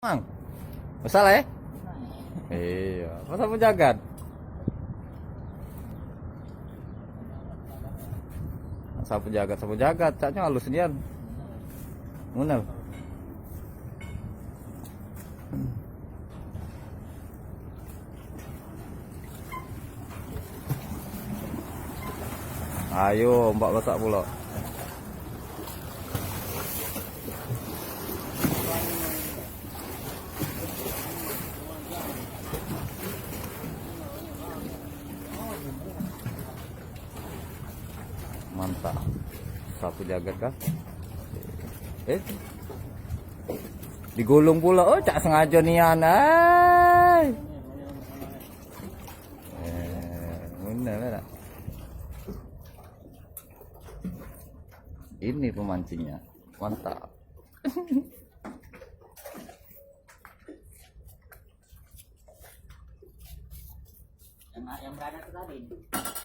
Mang, masalah ya? Iya, masa penjagat? Sapu jagat, caknya halus nian. Munel. Ayo, Mbak masak pula. Mantap. Sapu jagat kah? Digulung pula. Oh, cak sengaja nian. Bener. Ini pemancingnya. Mantap. Yang berada tadi.